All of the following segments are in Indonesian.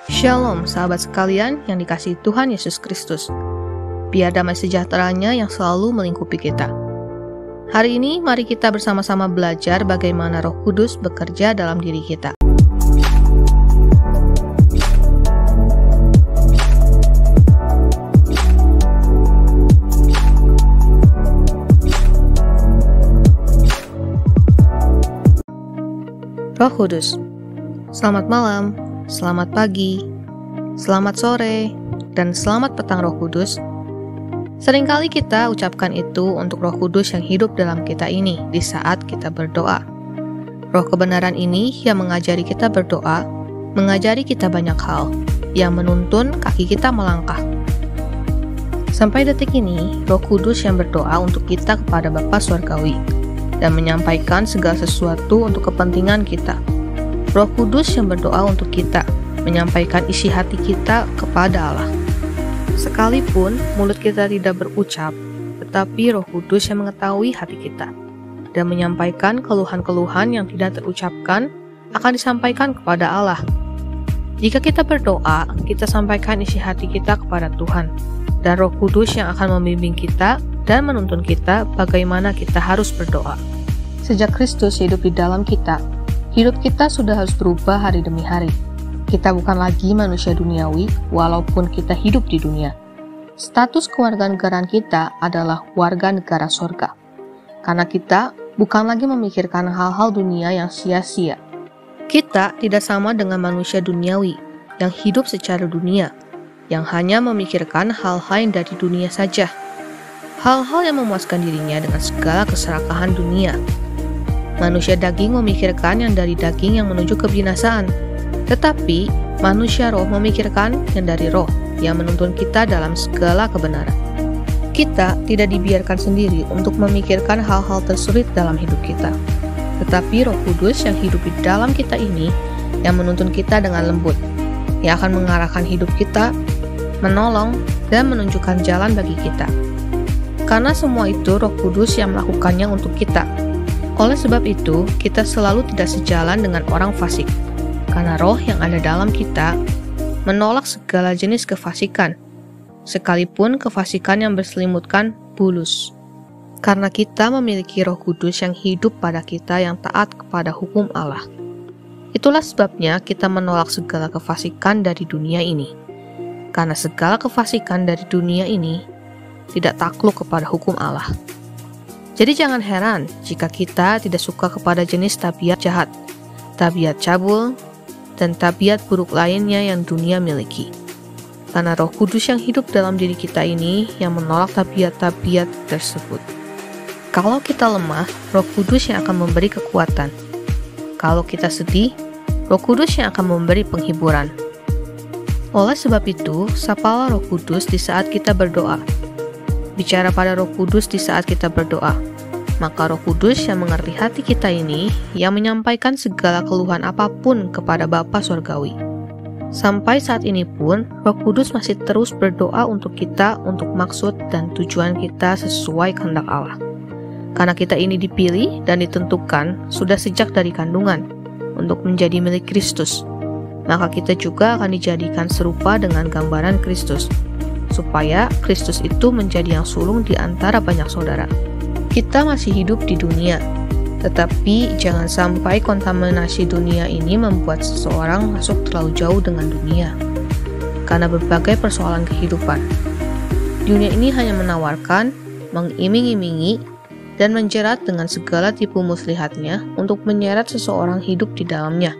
Shalom sahabat sekalian yang dikasihi Tuhan Yesus Kristus. Biar damai sejahteranya yang selalu melingkupi kita. Hari ini mari kita bersama-sama belajar bagaimana Roh Kudus bekerja dalam diri kita. Roh Kudus. Selamat malam, selamat pagi, selamat sore, dan selamat petang Roh Kudus. Seringkali kita ucapkan itu untuk Roh Kudus yang hidup dalam kita ini di saat kita berdoa. Roh kebenaran ini yang mengajari kita berdoa, mengajari kita banyak hal, yang menuntun kaki kita melangkah. Sampai detik ini, Roh Kudus yang berdoa untuk kita kepada Bapa Surgawi, dan menyampaikan segala sesuatu untuk kepentingan kita. Roh Kudus yang berdoa untuk kita, menyampaikan isi hati kita kepada Allah. Sekalipun mulut kita tidak berucap, tetapi Roh Kudus yang mengetahui hati kita, dan menyampaikan keluhan-keluhan yang tidak terucapkan akan disampaikan kepada Allah. Jika kita berdoa, kita sampaikan isi hati kita kepada Tuhan, dan Roh Kudus yang akan membimbing kita dan menuntun kita bagaimana kita harus berdoa. Sejak Kristus hidup di dalam kita, hidup kita sudah harus berubah hari demi hari. Kita bukan lagi manusia duniawi walaupun kita hidup di dunia. Status kewarganegaraan kita adalah warga negara surga. Karena kita bukan lagi memikirkan hal-hal dunia yang sia-sia. Kita tidak sama dengan manusia duniawi yang hidup secara dunia, yang hanya memikirkan hal-hal yang dari dunia saja. Hal-hal yang memuaskan dirinya dengan segala keserakahan dunia. Manusia daging memikirkan yang dari daging yang menuju kebinasaan, tetapi manusia roh memikirkan yang dari roh yang menuntun kita dalam segala kebenaran. Kita tidak dibiarkan sendiri untuk memikirkan hal-hal tersulit dalam hidup kita, tetapi Roh Kudus yang hidup di dalam kita ini yang menuntun kita dengan lembut, yang akan mengarahkan hidup kita, menolong, dan menunjukkan jalan bagi kita. Karena semua itu Roh Kudus yang melakukannya untuk kita. Oleh sebab itu, kita selalu tidak sejalan dengan orang fasik. Karena roh yang ada dalam kita menolak segala jenis kefasikan, sekalipun kefasikan yang berselimutkan bulus. Karena kita memiliki Roh Kudus yang hidup pada kita yang taat kepada hukum Allah. Itulah sebabnya kita menolak segala kefasikan dari dunia ini. Karena segala kefasikan dari dunia ini tidak takluk kepada hukum Allah. Jadi jangan heran jika kita tidak suka kepada jenis tabiat jahat, tabiat cabul, dan tabiat buruk lainnya yang dunia miliki. Karena Roh Kudus yang hidup dalam diri kita ini yang menolak tabiat-tabiat tersebut. Kalau kita lemah, Roh Kudus yang akan memberi kekuatan. Kalau kita sedih, Roh Kudus yang akan memberi penghiburan. Oleh sebab itu, sapalah Roh Kudus di saat kita berdoa. Bicara pada Roh Kudus di saat kita berdoa. Maka Roh Kudus yang mengerti hati kita ini yang menyampaikan segala keluhan apapun kepada Bapa Surgawi. Sampai saat ini pun, Roh Kudus masih terus berdoa untuk kita untuk maksud dan tujuan kita sesuai kehendak Allah. Karena kita ini dipilih dan ditentukan sudah sejak dari kandungan untuk menjadi milik Kristus. Maka kita juga akan dijadikan serupa dengan gambaran Kristus, supaya Kristus itu menjadi yang sulung di antara banyak saudara. Kita masih hidup di dunia, tetapi jangan sampai kontaminasi dunia ini membuat seseorang masuk terlalu jauh dengan dunia. Karena berbagai persoalan kehidupan, dunia ini hanya menawarkan, mengiming-imingi, dan menjerat dengan segala tipu muslihatnya untuk menyeret seseorang hidup di dalamnya.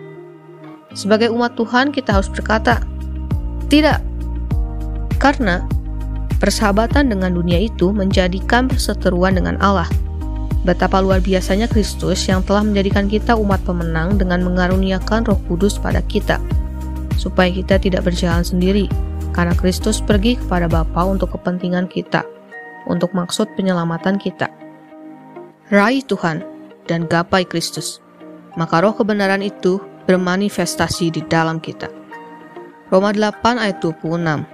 Sebagai umat Tuhan, kita harus berkata, tidak. Karena persahabatan dengan dunia itu menjadikan perseteruan dengan Allah. Betapa luar biasanya Kristus yang telah menjadikan kita umat pemenang dengan mengaruniakan Roh Kudus pada kita, supaya kita tidak berjalan sendiri, karena Kristus pergi kepada Bapa untuk kepentingan kita, untuk maksud penyelamatan kita. Raih Tuhan dan gapai Kristus, maka roh kebenaran itu bermanifestasi di dalam kita. Roma 8 ayat 26.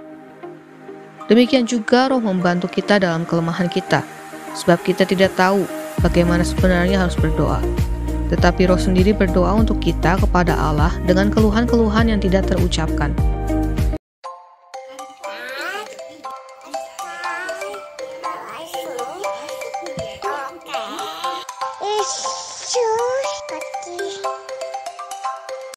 Demikian juga roh membantu kita dalam kelemahan kita, sebab kita tidak tahu bagaimana sebenarnya harus berdoa. Tetapi roh sendiri berdoa untuk kita kepada Allah dengan keluhan-keluhan yang tidak terucapkan. Yesus, kaki.